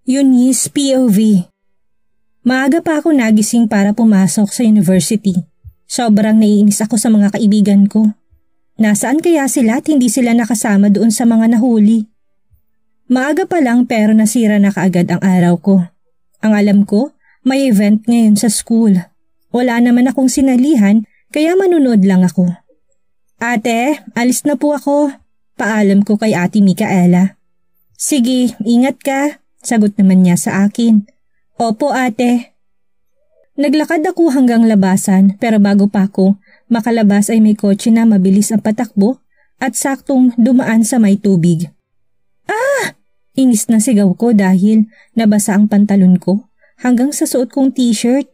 Eunice POV. Maaga pa ako nagising para pumasok sa university. Sobrang naiinis ako sa mga kaibigan ko. Nasaan kaya sila at hindi sila nakasama doon sa mga nahuli? Maaga pa lang pero nasira na kaagad ang araw ko. Ang alam ko, may event ngayon sa school. Wala naman akong sinalihan kaya manunood lang ako. Ate, alis na po ako. Paalam ko kay Ate Micaela. Sige, ingat ka. Sagot naman niya sa akin. Opo ate. Naglakad ako hanggang labasan pero bago pa ako makalabas ay may kotse na mabilis ang patakbo at saktong dumaan sa may tubig. Ah! Inis na sigaw ko dahil nabasa ang pantalon ko hanggang sa suot kong t-shirt.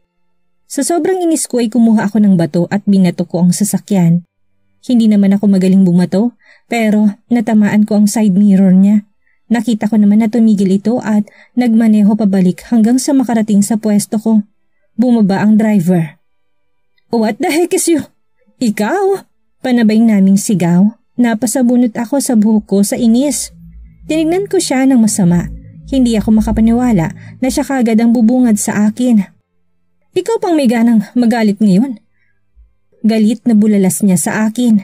Sa sobrang inis ko ay kumuha ako ng bato at binato ko ang sasakyan. Hindi naman ako magaling bumato pero natamaan ko ang side mirror niya. Nakita ko naman na tumigil ito at nagmaneho pabalik hanggang sa makarating sa pwesto ko. Bumaba ang driver. What the heck is you? Ikaw? Panabay naming sigaw. Napasabunot ako sa buhok ko sa inis. Tinignan ko siya ng masama. Hindi ako makapaniwala na siya kagad ang bubungad sa akin. Ikaw pang may ganang magalit ngayon. Galit na bulalas niya sa akin.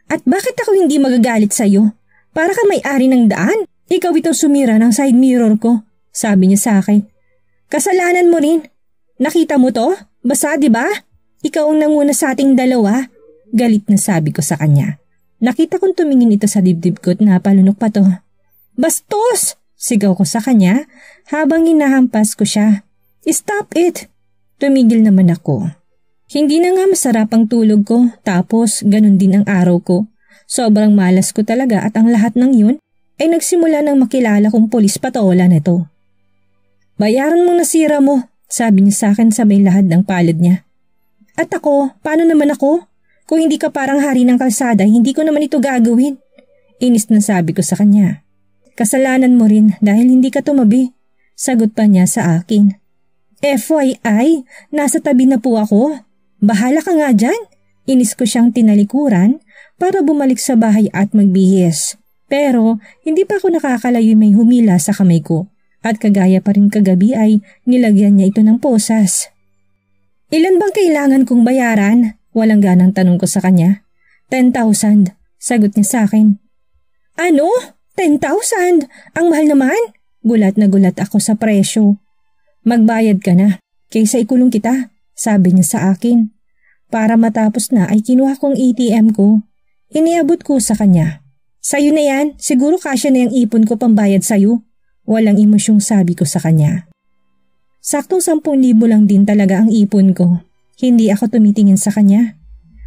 At bakit ako hindi magagalit sa iyo? Para ka may-ari ng daan? Ikaw itong sumira ng side mirror ko, sabi niya sa akin. Kasalanan mo rin. Nakita mo to? Basa, di ba? Ikaw ang nanguna sa ating dalawa. Galit na sabi ko sa kanya. Nakita kong tumingin ito sa dibdib ko at napalunok pa to. Bastos! Sigaw ko sa kanya habang hinahampas ko siya. Stop it! Tumigil naman ako. Hindi na nga masarap ang tulog ko tapos ganun din ang araw ko. Sobrang malas ko talaga at ang lahat ng yun ay nagsimula ng makilala kong pulis patola na ito. Bayaran mong nasira mo, sabi niya sa akin sabay lahad ng palad niya. At ako, paano naman ako? Kung hindi ka parang hari ng kalsada, hindi ko naman ito gagawin. Inis na sabi ko sa kanya. Kasalanan mo rin dahil hindi ka tumabi. Sagot pa niya sa akin. FYI, nasa tabi na po ako. Bahala ka nga dyan. Inis ko siyang tinalikuran para bumalik sa bahay at magbihis. Pero hindi pa ako nakakalayo may humila sa kamay ko at kagaya pa rin kagabi ay nilagyan niya ito ng posas. Ilan bang kailangan kong bayaran? Walang ganang tanong ko sa kanya. 10,000, sagot niya sa akin. Ano? 10,000? Ang mahal naman? Gulat na gulat ako sa presyo. Magbayad ka na, kaysa ikulong kita, sabi niya sa akin. Para matapos na ay kinuha kong ATM ko. Iniabot ko sa kanya. Sa'yo na yan, siguro kasya na yung ipon ko pambayad sa'yo. Walang emosyong sabi ko sa kanya. Saktong 10,000 lang din talaga ang ipon ko. Hindi ako tumitingin sa kanya.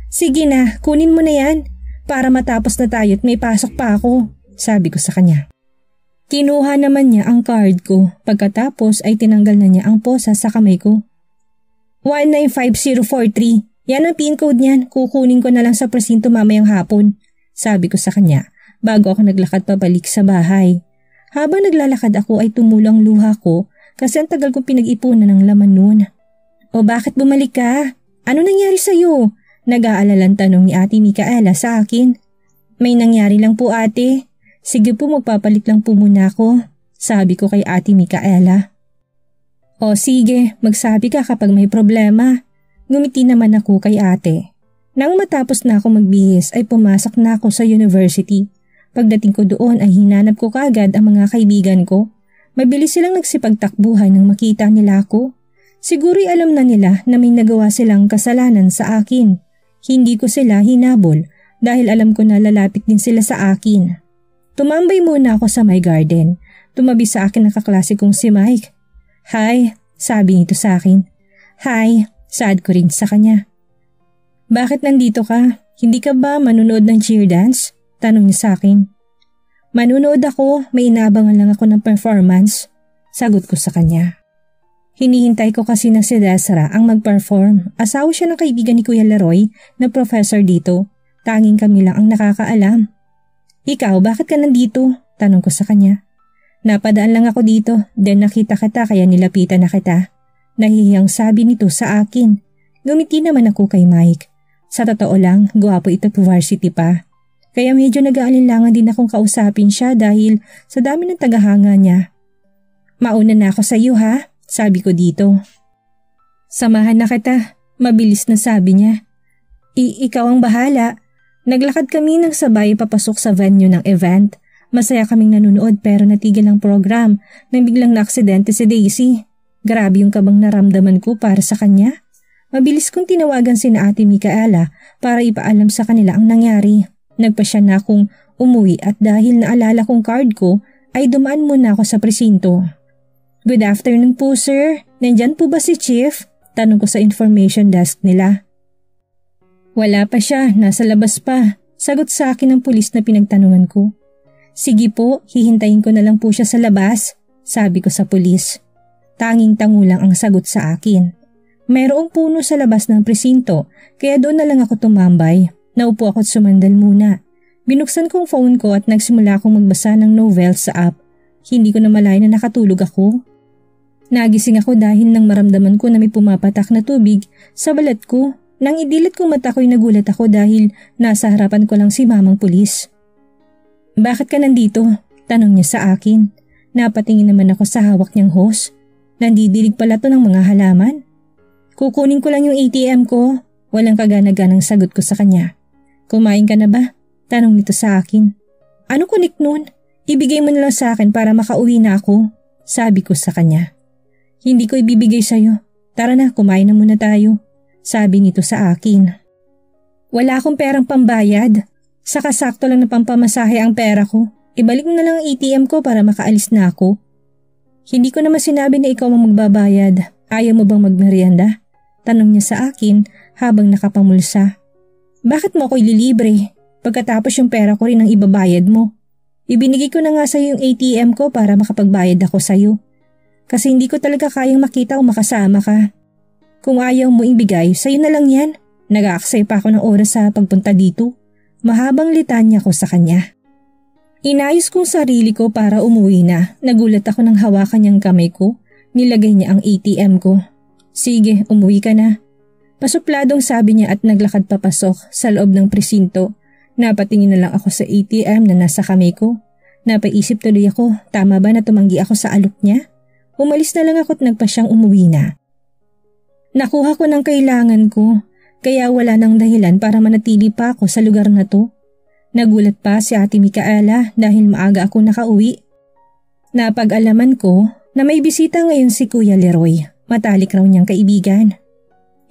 Sige na, kunin mo na yan. Para matapos na tayo at may pasok pa ako, sabi ko sa kanya. Kinuha naman niya ang card ko. Pagkatapos ay tinanggal na niya ang posa sa kamay ko. 195043. Yan ang pin code niyan. Kukunin ko na lang sa presinto mamayang hapon, sabi ko sa kanya. Bago ako naglakad pabalik sa bahay. Habang naglalakad ako ay tumulang luha ko kasi ang tagal kong pinag-ipunan ng laman noon. O bakit bumalik ka? Ano nangyari sa'yo? Nag-aalalang tanong ni Ate Micaela sa akin. May nangyari lang po ate. Sige po magpapalit lang po muna ako, sabi ko kay Ate Micaela. O sige, magsabi ka kapag may problema. Ngumiti naman ako kay ate. Nang matapos na ako magbihis ay pumasok na ako sa university. Pagdating ko doon ay hinanap ko kaagad ang mga kaibigan ko. Mabilis silang nagsipagtakbuhan nang makita nila ako. Siguro'y alam na nila na may nagawa silang kasalanan sa akin. Hindi ko sila hinabol dahil alam ko na lalapit din sila sa akin. Tumambay muna ako sa my garden. Tumabi sa akin ang kaklase kong si Mike. Hi, sabi nito sa akin. Hi, saad ko rin sa kanya. Bakit nandito ka? Hindi ka ba manunood ng cheer dance? Tanong niya sa akin. Manunood ako, may inaabangan lang ako ng performance. Sagot ko sa kanya. Hinihintay ko kasi na si Desra ang mag-perform. Asawa siya ng kaibigan ni Kuya Leroy na professor dito. Tanging kami lang ang nakakaalam. Ikaw, bakit ka nandito? Tanong ko sa kanya. Napadaan lang ako dito, then nakita kita kaya nilapitan na kita. Nahihiyang sabi nito sa akin. Ngumiti naman ako kay Mike. Sa totoo lang, gwapo ito varsity pa. Kaya medyo nag-aalinlangan din akong kausapin siya dahil sa dami ng tagahanga niya. Mauna na ako sa iyo ha, sabi ko dito. Samahan na kita, mabilis na sabi niya. Ikaw ang bahala. Naglakad kami ng sabay papasok sa venue ng event. Masaya kaming nanonood pero natigil ang program nang biglang naaksidente si Daisy. Grabe yung kabang naramdaman ko para sa kanya. Mabilis kong tinawagan sina Ate Micaela para ipaalam sa kanila ang nangyari. Nagpasya na akong umuwi at dahil naalala kong card ko ay dumaan muna ako sa presinto. Good afternoon po sir, nandyan po ba si Chief? Tanong ko sa information desk nila. Wala pa siya, nasa labas pa. Sagot sa akin ng pulis na pinagtanungan ko. Sige po, hihintayin ko na lang po siya sa labas, sabi ko sa pulis. Tanging-tango lang ang sagot sa akin. Mayroong puno sa labas ng presinto kaya doon na lang ako tumambay. Naupo ako at sumandal muna. Binuksan kong phone ko at nagsimula akong magbasa ng novel sa app. Hindi ko na malay na nakatulog ako. Nagising ako dahil nang maramdaman ko na may pumapatak na tubig sa balat ko. Nang idilat kong mata ko'y nagulat ako dahil nasa harapan ko lang si mamang pulis. Bakit ka nandito? Tanong niya sa akin. Napatingin naman ako sa hawak niyang hose. Nandidilig pala to ng mga halaman. Kukunin ko lang yung ATM ko. Walang kagana-ganang sagot ko sa kanya. Kumain ka na ba? Tanong nito sa akin. Ano kunik nun? Ibigay mo na lang sa akin para makauwi na ako. Sabi ko sa kanya. Hindi ko ibibigay sa'yo. Tara na, kumain na muna tayo. Sabi nito sa akin. Wala akong perang pambayad. Saka sakto lang na pampamasahe ang pera ko. Ibalik mo na lang ang ATM ko para makaalis na ako. Hindi ko naman sinabi na ikaw ang magbabayad. Ayaw mo bang magmerienda? Tanong niya sa akin habang nakapamulsa. Bakit mo ako ililibre? Pagkatapos yung pera ko rin ang ibabayad mo. Ibinigay ko na nga sa'yo yung ATM ko para makapagbayad ako sa'yo. Kasi hindi ko talaga kayang makita o makasama ka. Kung ayaw mo ibigay, sa'yo na lang yan. Nag-aaksay pa ako ng oras sa pagpunta dito. Mahabang litanya ko sa kanya. Inayos kong sarili ko para umuwi na. Nagulat ako nang hawakan niyang kamay ko. Nilagay niya ang ATM ko. Sige, umuwi ka na. Pasupladong sabi niya at naglakad papasok sa loob ng presinto. Napatingin na lang ako sa ATM na nasa kamay ko. Napaisip tuloy ako, tama ba na tumanggi ako sa alok niya? Umalis na lang ako at nagpa siyang umuwi na. Nakuha ko ng kailangan ko, kaya wala nang dahilan para manatili pa ako sa lugar na to. Nagulat pa si Ate Micaela dahil maaga ako nakauwi. Napag-alaman ko na may bisita ngayon si Kuya Leroy, matalik raw niyang kaibigan.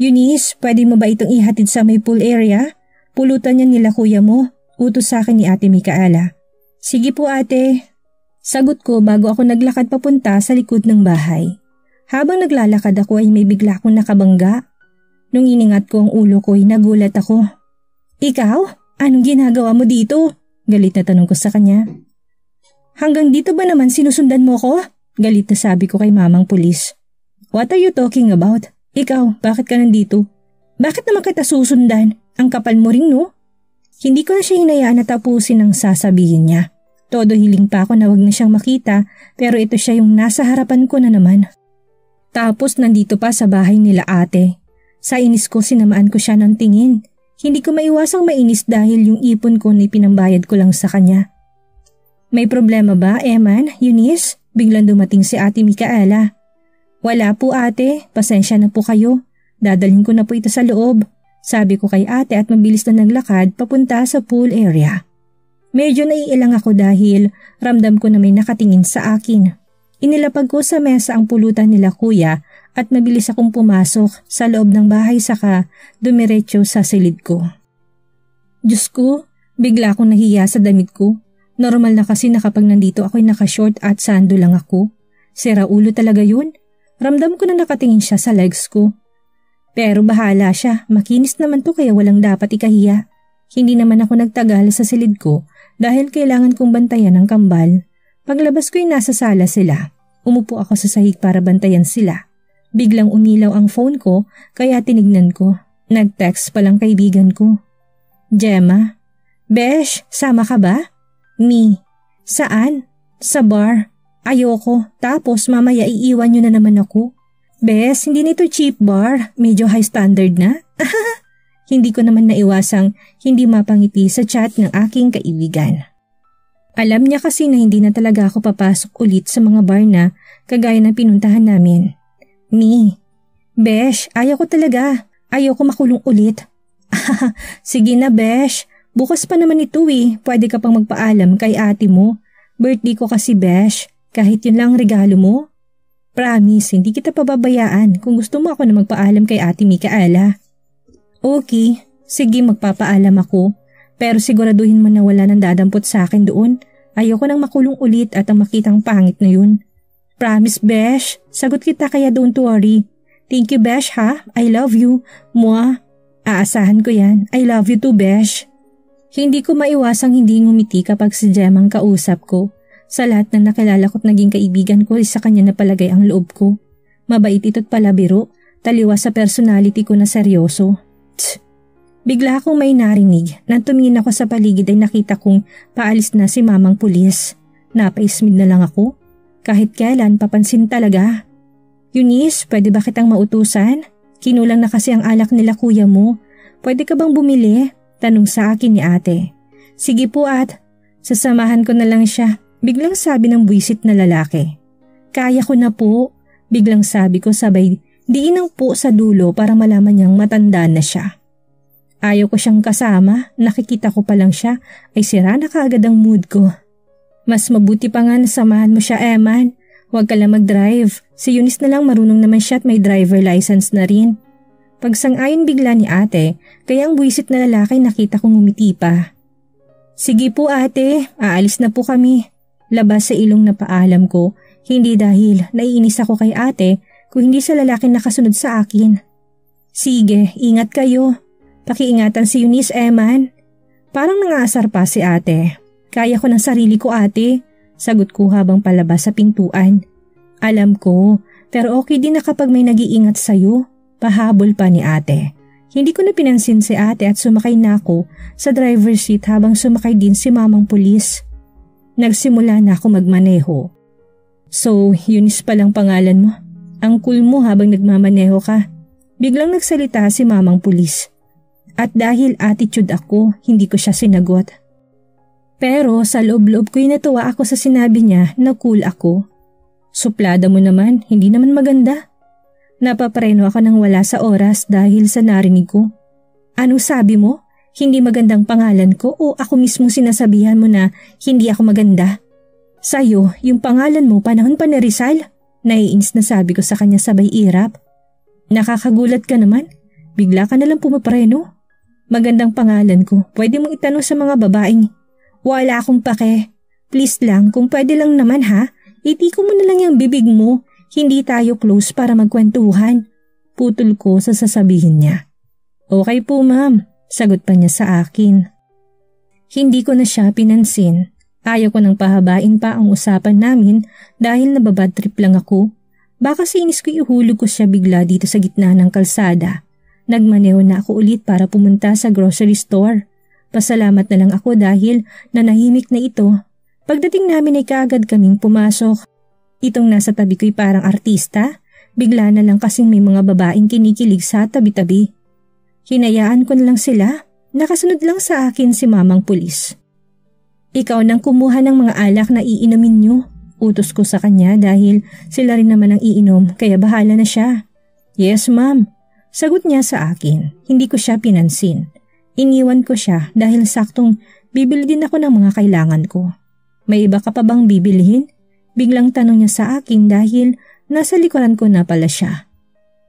Eunice, pwede mo ba itong ihatid sa may pool area? Pulutan niya nila kuya mo, utos sa akin ni Ate Micaela. Sige po ate. Sagot ko bago ako naglakad papunta sa likod ng bahay. Habang naglalakad ako ay may bigla akong nakabangga. Nung iningat ko ang ulo ko ay nagulat ako. Ikaw? Anong ginagawa mo dito? Galit na tanong ko sa kanya. Hanggang dito ba naman sinusundan mo ko? Galit na sabi ko kay mamang pulis. What are you talking about? Ikaw, bakit ka nandito? Bakit naman kita susundan? Ang kapal mo rin no? Hindi ko na siya hinayaan na tapusin ang sasabihin niya. Todo hiling pa ako na wag na siyang makita pero ito siya yung nasa harapan ko na naman. Tapos nandito pa sa bahay nila ate. Sa inis ko sinamaan ko siya ng tingin. Hindi ko maiwasang mainis dahil yung ipon ko na ipinambayad ko lang sa kanya. May problema ba, Eman, Eunice? Biglang dumating si Ate Micaela. Wala po ate, pasensya na po kayo. Dadalhin ko na po ito sa loob. Sabi ko kay ate at mabilis na naglakad papunta sa pool area. Medyo naiilang ako dahil ramdam ko na may nakatingin sa akin. Inilapag ko sa mesa ang pulutan nila kuya at mabilis akong pumasok sa loob ng bahay saka dumiretso sa silid ko. Diyos ko, bigla akong nahiya sa damit ko. Normal na kasi na kapag nandito ako'y nakashort at sando lang ako. Sira ulo talaga yun. Ramdam ko na nakatingin siya sa legs ko. Pero bahala siya, makinis naman to kaya walang dapat ikahiya. Hindi naman ako nagtagal sa silid ko dahil kailangan kong bantayan ang kambal. Paglabas ko'y nasa sala sila. Umupo ako sa sahig para bantayan sila. Biglang umilaw ang phone ko kaya tinignan ko. Nag-text palang kaibigan ko. Gemma, Besh, sama ka ba? Me, saan? Sa bar. Ayoko, tapos mamaya iiwan nyo na naman ako. Bes, hindi nito cheap bar, medyo high standard na. Hindi ko naman naiwasang hindi mapangiti sa chat ng aking kaibigan. Alam niya kasi na hindi na talaga ako papasok ulit sa mga bar na kagaya ng pinuntahan namin. Besh, ayaw ko talaga. Ayaw ko makulong ulit. Sige na Besh, bukas pa naman ito Pwede ka pang magpaalam kay ate mo. Birthday ko kasi Besh, kahit yun lang regalo mo. Promise, hindi kita pababayaan kung gusto mo ako na magpaalam kay ate Micaela. Okay, sige magpapaalam ako. Pero siguraduhin mo na wala nang dadampot sa akin doon. Ayoko nang makulong ulit at ang makitang pangit na yun. Promise Besh, sagot kita kaya don't worry. Thank you Besh ha, I love you. Mwah. Aasahan ko yan, I love you too Besh. Hindi ko maiwasang hindi ngumiti kapag si Jem ang kausap ko. Sa lahat na nakilala ko't naging kaibigan ko sa kanya na palagay ang loob ko. Mabait ito't palabiro, taliwas sa personality ko na seryoso. Bigla akong may narinig. Nang tumingin ako sa paligid ay nakita kong paalis na si mamang pulis. Napaismid na lang ako. Kahit kailan papansin talaga. Eunice, pwede ba kitang mautusan? Kinulang na kasi ang alak nila kuya mo. Pwede ka bang bumili? Tanong sa akin ni ate. Sige po at sasamahan ko na lang siya. Biglang sabi ng buwisit na lalaki. Kaya ko na po. Biglang sabi ko sabay diin ang po sa dulo para malaman niyang matanda na siya. Ayaw ko siyang kasama, nakikita ko pa lang siya ay sira na kaagad ang mood ko. Mas mabuti pa nga nasamahan mo siya Eman. Huwag ka lang mag-drive. Si Eunice na lang marunong naman siya at may driver license na rin. Pagsang-ayon bigla ni ate, kaya ang buwisit na lalaki nakita kong ngumiti pa. Sige po ate, aalis na po kami. Labas sa ilong na paalam ko, hindi dahil naiinis ako kay ate kung hindi sa lalaki nakasunod sa akin. Sige, ingat kayo. Pakiingatan si Eunice Eman. Parang nangaasar pa si ate. Kaya ko ng sarili ko ate, sagot ko habang palabas sa pintuan. Alam ko, pero okay din na kapag may nag-iingat sa'yo. Pahabol pa ni ate. Hindi ko na pinansin si ate at sumakay na ako sa driver's seat habang sumakay din si mamang pulis. Nagsimula na ako magmaneho. So, Eunice palang pangalan mo. Ang cool mo habang nagmamaneho ka. Biglang nagsalita si mamang pulis. At dahil attitude ako, hindi ko siya sinagot. Pero sa loob-loob ko'y natuwa ako sa sinabi niya na cool ako. Suplada mo naman, hindi naman maganda. Napapreno ako nang wala sa oras dahil sa narinig ko. Ano sabi mo? Hindi magandang pangalan ko o ako mismo sinasabihan mo na hindi ako maganda? Sa'yo, yung pangalan mo panahon pa ni Rizal? Naiinis na sabi ko sa kanya sabay irap. Nakakagulat ka naman, bigla ka nalang pumapreno. Magandang pangalan ko, pwede mong itanong sa mga babaeng. Wala akong pake. Please lang, kung pwede lang naman ha, itiko mo na lang yung bibig mo. Hindi tayo close para magkwentuhan. Putol ko sa sasabihin niya. Okay po ma'am, sagot pa niya sa akin. Hindi ko na siya pinansin. Ayaw ko nang pahabain pa ang usapan namin dahil nababad trip lang ako. Baka sinis ko ihulog ko siya bigla dito sa gitna ng kalsada. Nagmaneho na ako ulit para pumunta sa grocery store. Pasalamat na lang ako dahil nanahimik na ito. Pagdating namin ay kaagad kaming pumasok. Itong nasa tabi ko'y parang artista, bigla na lang kasing may mga babaeng kinikilig sa tabi-tabi. Hinayaan ko na lang sila, nakasunod lang sa akin si mamang pulis. Ikaw nang kumuha ng mga alak na iinumin niyo, utos ko sa kanya dahil sila rin naman ang iinom kaya bahala na siya. Yes ma'am, sagot niya sa akin, hindi ko siya pinansin. Iniwan ko siya dahil saktong bibili din ako ng mga kailangan ko. May iba ka pa bang bibilihin? Biglang tanong niya sa akin dahil nasa likuran ko na pala siya.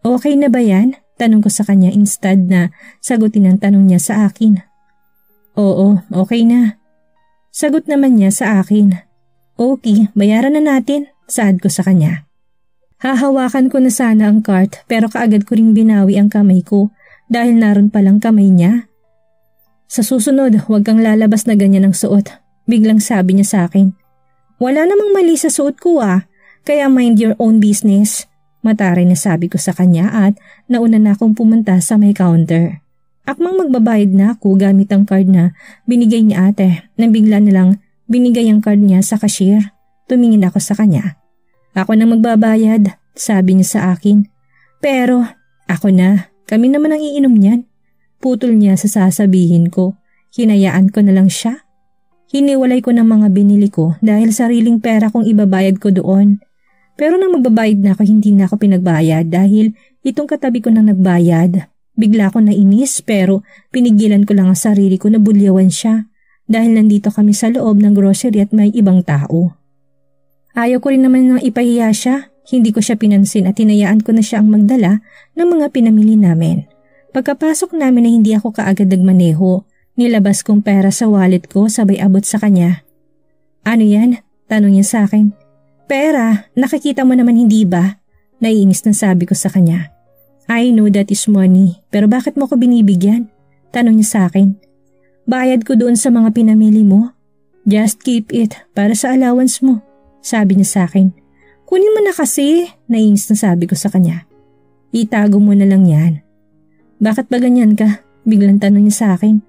Okay na ba yan? Tanong ko sa kanya instead na sagutin ang tanong niya sa akin. Oo, okay na. Sagot naman niya sa akin. Okay, bayaran na natin, saad ko sa kanya. Hahawakan ko na sana ang cart pero kaagad ko ring binawi ang kamay ko dahil naroon palang kamay niya. Sa susunod, huwag kang lalabas na ganyan ang suot. Biglang sabi niya sa akin. Wala namang mali sa suot ko kaya mind your own business. Mataray na sabi ko sa kanya at nauna na akong pumunta sa may counter. Akmang magbabayad na ako gamit ang card na binigay ni ate nang bigla nilang binigay ang card niya sa cashier. Tumingin ako sa kanya. Ako na magbabayad, sabi niya sa akin. Pero ako na, kami naman ang iinom niyan. Putol niya sa sasabihin ko. Hinayaan ko na lang siya. Hiniwalay ko ng mga binili ko dahil sariling pera kong ibabayad ko doon. Pero nang magbabayad na ako, hindi na ako pinagbayad dahil itong katabi ko nang nagbayad. Bigla ako nainis pero pinigilan ko lang ang sarili ko na bulyawan siya dahil nandito kami sa loob ng grocery at may ibang tao. Ayaw ko rin naman nang ipahiya siya. Hindi ko siya pinansin at hinayaan ko na siya ang magdala ng mga pinamili namin. Pagkapasok namin na hindi ako kaagad nagmaneho, nilabas kong pera sa wallet ko sabay abot sa kanya. Ano yan? Tanong niya sa akin. Pera, nakikita mo naman hindi ba? Naiinis na sabi ko sa kanya. I know that is money, pero bakit mo ko binibigyan? Tanong niya sa akin. Bayad ko doon sa mga pinamili mo. Just keep it para sa allowance mo, sabi niya sa akin. Kunin mo na kasi, naiinis na sabi ko sa kanya. Itago mo na lang yan. Bakit ba ganyan ka? Biglang tanong niya sa akin.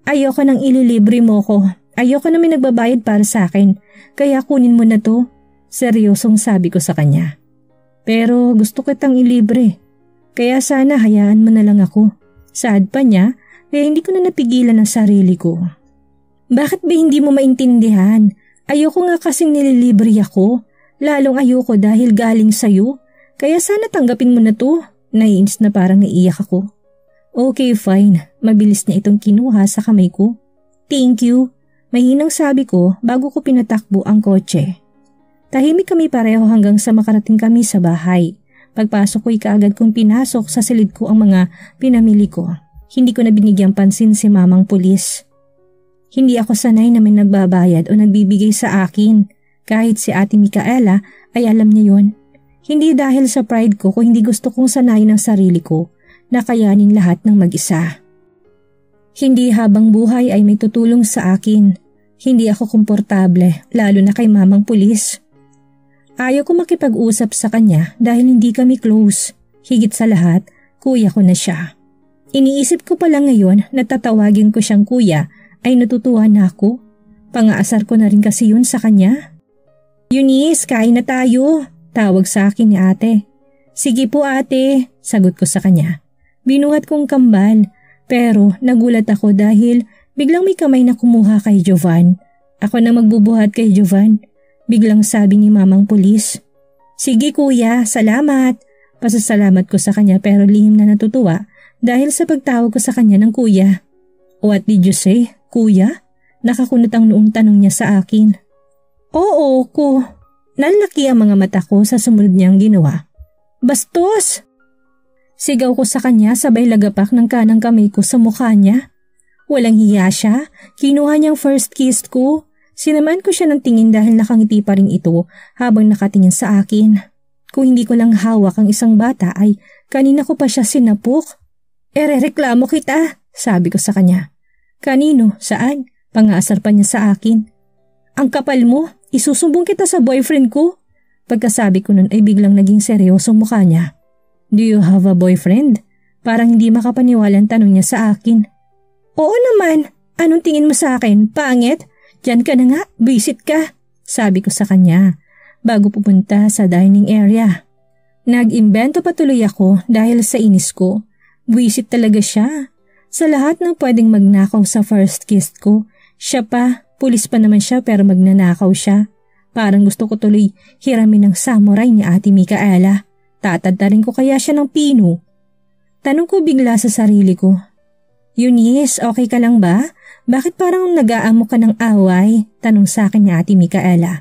Ayoko nang ililibre mo ko. Ayoko na may nagbabayad para sa akin. Kaya kunin mo na to. Seryosong sabi ko sa kanya. Pero gusto kitang ilibre. Kaya sana hayaan mo na lang ako. Saad pa niya, kaya hindi ko na napigilan ang sarili ko. Bakit ba hindi mo maintindihan? Ayoko nga kasing nililibre ako. Lalong ayoko dahil galing sa'yo. Kaya sana tanggapin mo na to. Naiinis na parang naiiyak ako. Okay, fine. Mabilis na itong kinuha sa kamay ko. Thank you. Mahinang sabi ko bago ko pinatakbo ang kotse. Tahimik kami pareho hanggang sa makarating kami sa bahay. Pagpasok ko'y kaagad kong pinasok sa silid ko ang mga pinamili ko. Hindi ko na binigyang pansin si mamang pulis. Hindi ako sanay na may nagbabayad o nagbibigay sa akin. Kahit si Ate Micaela ay alam niya yon. Hindi dahil sa pride ko kung hindi gusto kong sanayin ang sarili ko na kayanin lahat ng mag-isa. Hindi habang buhay ay may tutulong sa akin. Hindi ako komportable, lalo na kay mamang pulis. Ayaw ko makipag-usap sa kanya dahil hindi kami close. Higit sa lahat, kuya ko na siya. Iniisip ko pala ngayon na tatawagin ko siyang kuya ay natutuwa na ako. Pangaasar ko na rin kasi yun sa kanya. Eunice, kain na tayo. Tawag sa akin ni ate. Sige po ate, sagot ko sa kanya. Binuhat kong kambal, pero nagulat ako dahil biglang may kamay na kumuha kay Jovan. Ako na magbubuhat kay Jovan. Biglang sabi ni mamang pulis. Sige kuya, salamat. Pasasalamat ko sa kanya pero lihim na natutuwa dahil sa pagtawag ko sa kanya ng kuya. What did you say, kuya? Nakakunot ang noong tanong niya sa akin. Oo, ko. Nalaki ang mga mata ko sa sumunod niyang ginawa. Bastos! Sigaw ko sa kanya sabay lagapak ng kanang kamay ko sa mukha niya. Walang hiya siya, kinuha niyang first kiss ko. Sinamaan ko siya ng tingin dahil nakangiti pa rin ito habang nakatingin sa akin. Kung hindi ko lang hawak ang isang bata ay kanina ko pa siya sinapok. Erereklamo kita, sabi ko sa kanya. Kanino? Saan? Pangasar pa niya sa akin. Ang kapal mo, isusumbong kita sa boyfriend ko. Pagkasabi ko nun ay biglang naging seryosong mukha niya. Do you have a boyfriend? Parang hindi makapaniwala ang tanong niya sa akin. Oo naman, anong tingin mo sa akin? Pangit? Diyan ka na nga, visit ka. Sabi ko sa kanya, bago pupunta sa dining area. Nag-imbento pa tuloy ako dahil sa inis ko. Visit talaga siya. Sa lahat ng pwedeng magnakaw sa first kiss ko, siya pa. Pulis pa naman siya pero magnanakaw siya. Parang gusto ko tuloy hiramin ng samurai ni Ate Micaela. Tatadtarin ko kaya siya ng pino. Tanong ko bigla sa sarili ko. Eunice, okay ka lang ba? Bakit parang nag-aamok ka ng away? Tanong sa akin ni Ate Micaela.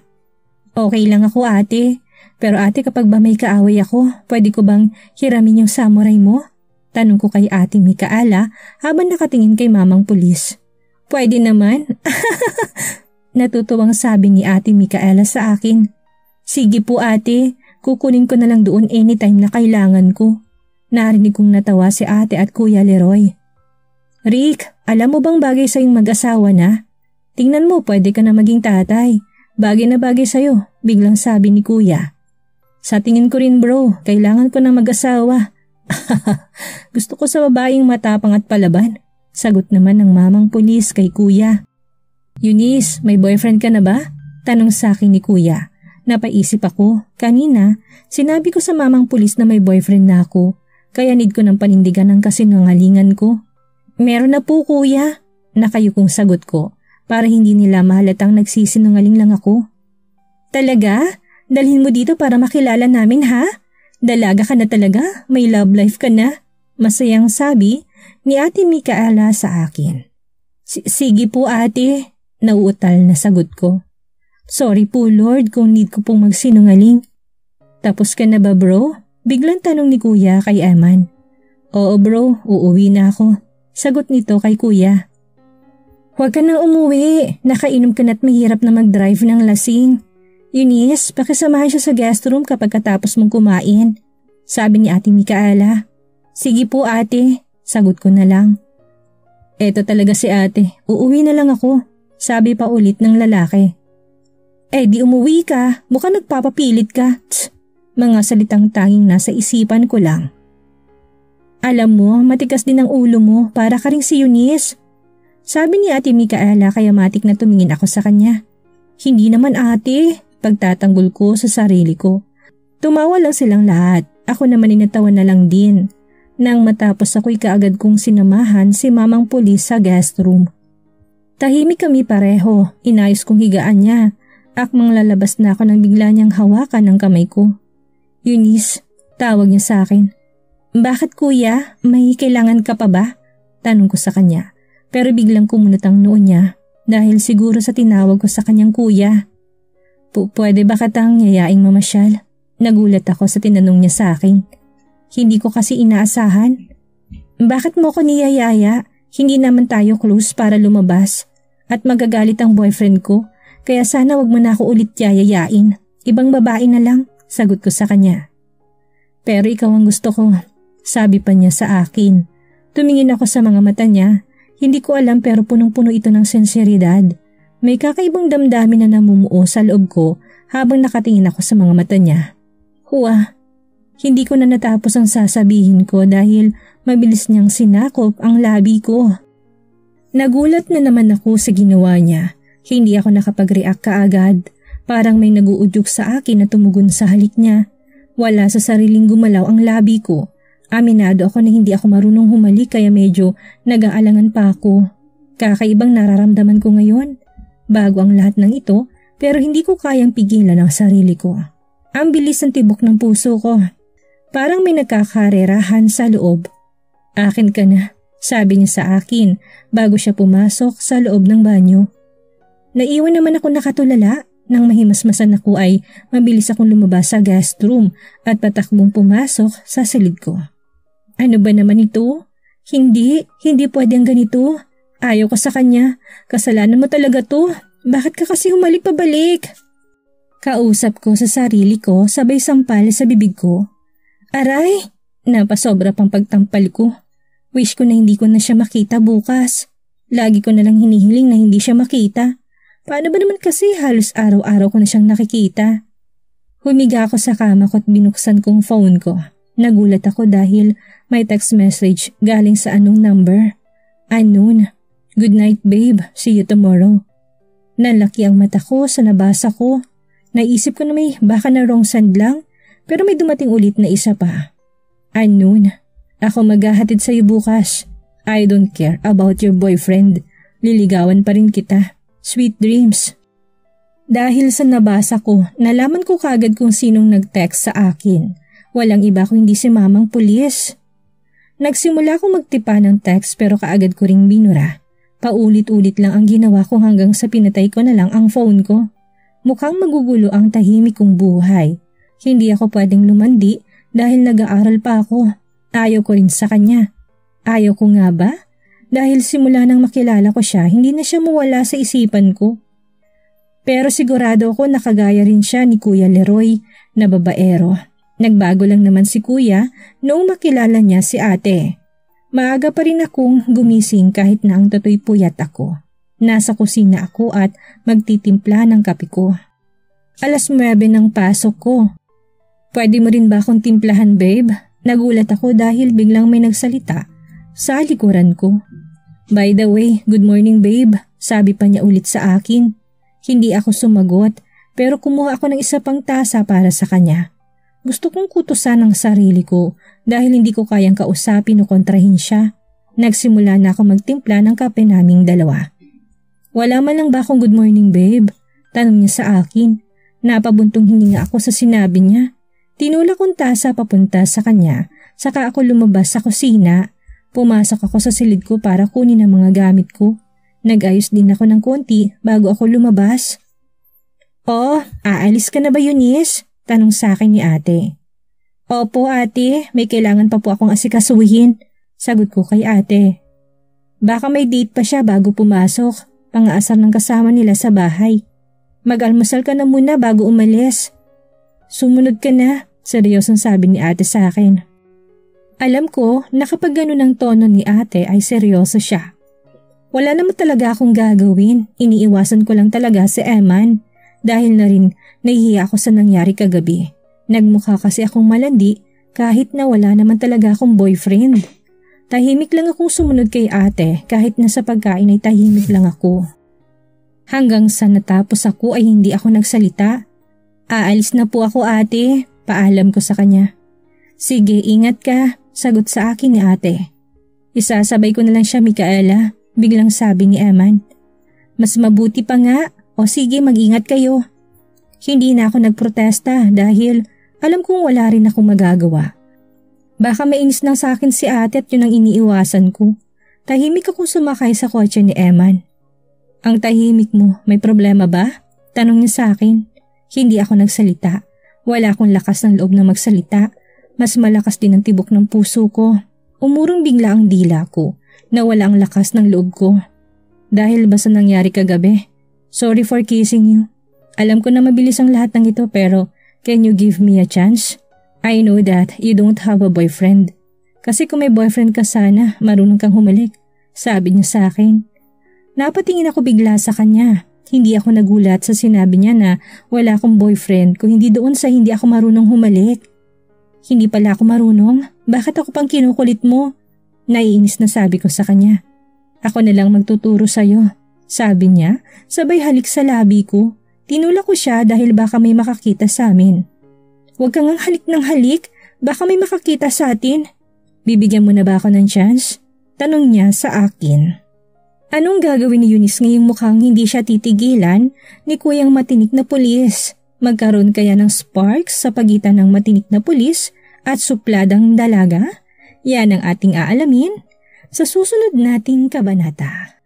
Okay lang ako ate. Pero ate kapag ba may kaaway ako, pwede ko bang hiramin yung samurai mo? Tanong ko kay Ate Micaela habang nakatingin kay mamang pulis. Pwede naman. Natutuwang sabi ni Ate Micaela sa akin. Sige po ate, kukunin ko na lang doon anytime na kailangan ko. Narinig kong natawa si ate at Kuya Leroy. Rick, alam mo bang bagay sa iyong mag-asawa na? Tingnan mo, pwede ka na maging tatay. Bagay na bagay sa'yo, biglang sabi ni Kuya. Sa tingin ko rin bro, kailangan ko na mag-asawa. Gusto ko sa babaeng matapang at palaban. Sagot naman ng mamang pulis kay Kuya. Eunice, may boyfriend ka na ba? Tanong sa akin ni Kuya. Napaisip ako. Kanina, sinabi ko sa mamang pulis na may boyfriend na ako. Kaya need ko ng panindigan ng kasinungalingan ko. Meron na po Kuya. Nakayukong sagot ko para hindi nila mahalatang nagsisinungaling lang ako. Talaga? Dalhin mo dito para makilala namin ha? Dalaga ka na talaga, may love life ka na. Masayang sabi ni Ate Micaela sa akin. Sige po ate, nauutal na sagot ko. Sorry po Lord kung need ko pong magsinungaling. Tapos ka na ba bro? Biglang tanong ni Kuya kay Eman. Oo bro, uuwi na ako. Sagot nito kay Kuya. Huwag ka nang umuwi, nakainom ka na't mahirap na mag-drive ng lasing. Eunice, pakisamahan siya sa guest room kapag katapos mong kumain. Sabi ni Ate Micaela. Sige po ate, sagot ko na lang. Eto talaga si ate, uuwi na lang ako, sabi pa ulit ng lalaki. Di umuwi ka, mukhang nagpapapilit ka. Tsk, mga salitang tanging nasa isipan ko lang. Alam mo, matigas din ang ulo mo, para ka ring si Eunice. Sabi ni Ate Micaela kaya matik na tumingin ako sa kanya. Hindi naman ate, pagtatanggol ko sa sarili ko. Tumawa lang silang lahat, ako naman inatawa na lang din. Nang matapos ako'y kaagad kong sinamahan si mamang pulis sa guest room. Tahimik kami pareho, inayos kong higaan niya. Akmang lalabas na ako nang bigla niyang hawakan ng kamay ko. Eunice, tawag niya sa akin. Bakit kuya? May kailangan ka pa ba? Tanong ko sa kanya. Pero biglang kumunot ang noo niya dahil siguro sa tinawag ko sa kanyang kuya. Pwede ba katang yayaing mamasyal? Nagulat ako sa tinanong niya sa akin. Hindi ko kasi inaasahan. Bakit mo ko niyayaya? Hindi naman tayo close para lumabas. At magagalit ang boyfriend ko. Kaya sana wag mo na ako ulit yayayain. Ibang babae na lang, sagot ko sa kanya. Pero ikaw ang gusto ko, sabi pa niya sa akin. Tumingin ako sa mga mata niya. Hindi ko alam pero punong-puno ito ng senseridad. May kakaibang damdamin na namumuo sa loob ko habang nakatingin ako sa mga mata niya. Huwa, hindi ko na natapos ang sasabihin ko dahil mabilis niyang sinakop ang labi ko. Nagulat na naman ako sa ginawa niya. Hindi ako nakapag-react kaagad. Parang may naguudyok sa akin na tumugon sa halik niya. Wala sa sariling gumalaw ang labi ko. Aminado ako na hindi ako marunong humalik kaya medyo nag-aalangan pa ako. Kakaibang nararamdaman ko ngayon. Bago ang lahat ng ito pero hindi ko kayang pigilan ang sarili ko. Ang bilis ng tibok ng puso ko. Parang may nagkakarerahan sa loob. Akin ka na, sabi niya sa akin bago siya pumasok sa loob ng banyo. Naiwan naman ako nakatulala. Nang mahimasmasan ako ay mabilis akong lumabas sa guest room at patakbong pumasok sa silid ko. Ano ba naman ito? Hindi pwedeng ganito. Ayaw ko sa kanya. Kasalanan mo talaga to. Bakit ka kasi humalik pabalik? Kausap ko sa sarili ko sabay sampal sa bibig ko. Aray! Napasobra pang pagtampal ko. Wish ko na hindi ko na siya makita bukas. Lagi ko na lang hinihiling na hindi siya makita. Paano ba naman kasi halos araw-araw ko na siyang nakikita? Humiga ako sa kama ko at binuksan kong phone ko. Nagulat ako dahil may text message galing sa anong number. Unknown. Good night babe, see you tomorrow. Nalaki ang mata ko sa nabasa ko. Naisip ko na may baka na wrong send lang pero may dumating ulit na isa pa. Unknown. Ako maghahatid sa'yo bukas. I don't care about your boyfriend. Liligawan pa rin kita. Sweet dreams. Dahil sa nabasa ko, nalaman ko kagad kung sinong nag-text sa akin. Walang iba kundi si mamang pulis. Nagsimula akong magtipa ng text pero kaagad ko ring binura. Paulit-ulit lang ang ginawa ko hanggang sa pinatay ko na lang ang phone ko. Mukhang magugulo ang tahimik kong buhay. Hindi ako pwedeng lumandi dahil nag-aaral pa ako. Ayaw ko rin sa kanya. Ayaw ko nga ba? Dahil simula nang makilala ko siya, hindi na siya mawala sa isipan ko. Pero sigurado ako nakagaya rin siya ni Kuya Leroy na babaero. Nagbago lang naman si Kuya noong makilala niya si ate. Maaga pa rin akong gumising kahit na ang toto'y puyat ako. Nasa kusina ako at magtitimpla ng kape ko. 9:00 ng pasok ko. Pwede mo rin ba akong timplahan babe? Nagulat ako dahil biglang may nagsalita sa likuran ko. By the way, good morning babe, sabi pa niya ulit sa akin. Hindi ako sumagot pero kumuha ako ng isa pang tasa para sa kanya. Gusto kong kutusan ang sarili ko dahil hindi ko kayang kausapin o kontrahin siya. Nagsimula na ako magtimpla ng kape naming dalawa. Wala man lang ba akong good morning babe? Tanong niya sa akin. Napabuntong hininga ako sa sinabi niya. Tinulak kong tasa papunta sa kanya, saka ako lumabas sa kusina. Pumasok ako sa silid ko para kunin ang mga gamit ko. Nag-ayos din ako ng konti bago ako lumabas. "Oh, aalis ka na ba, Eunice?" Tanong sa akin ni ate. "Opo ate, may kailangan pa po akong asikasuhin." Sagot ko kay ate. Baka may date pa siya bago pumasok. Pang-aasar ng kasama nila sa bahay. "Mag-almusal ka na muna bago umalis." "Sumunod ka na," seryosong sabi ni ate sa akin. Alam ko na kapag ganun ang tono ni ate ay seryoso siya. Wala naman talaga akong gagawin. Iniiwasan ko lang talaga si Eman. Dahil na rin nahihiya ako sa nangyari kagabi. Nagmukha kasi akong malandi kahit na wala naman talaga akong boyfriend. Tahimik lang akong sumunod kay ate kahit na sa pagkain ay tahimik lang ako. Hanggang sa natapos ako ay hindi ako nagsalita. "Aalis na po ako ate," paalam ko sa kanya. "Sige, ingat ka," sagot sa akin ni ate. "Isasabay ko na lang siya, Micaela," biglang sabi ni Eman. "Mas mabuti pa nga. O sige, mag-ingat kayo." Hindi na ako nagprotesta dahil alam kong wala rin akong magagawa. Baka mainis lang sa akin si ate at yun ang iniiwasan ko. Tahimik akong sumakay sa kotse ni Eman. "Ang tahimik mo, may problema ba?" Tanong niya sa akin. Hindi ako nagsalita. Wala akong lakas ng loob na magsalita. Mas malakas din ang tibok ng puso ko. Umurong bigla ang dila ko. Nawala ang lakas ng loob ko. "Dahil ba sa nangyari kagabi? Sorry for kissing you. Alam ko na mabilis ang lahat ng ito pero can you give me a chance? I know that you don't have a boyfriend. Kasi kung may boyfriend ka sana, marunong kang humalik," sabi niya sa akin. Napatingin ako bigla sa kanya. Hindi ako nagulat sa sinabi niya na wala akong boyfriend kung hindi doon sa hindi ako marunong humalik. "Hindi pala ako marunong? Bakit ako pang kinukulit mo?" Naiinis na sabi ko sa kanya. "Ako na lang magtuturo sa'yo," sabi niya, sabay halik sa labi ko. Tinulak ko siya dahil baka may makakita sa amin. "Huwag kang halik ng halik, baka may makakita sa atin." "Bibigyan mo na ba ako ng chance?" Tanong niya sa akin. Anong gagawin ni Eunice ngayong mukhang hindi siya titigilan ni Kuyang matinik na pulis? Magkaroon kaya ng sparks sa pagitan ng matinik na pulis at supladang dalaga? Yan ang ating aalamin sa susunod nating kabanata.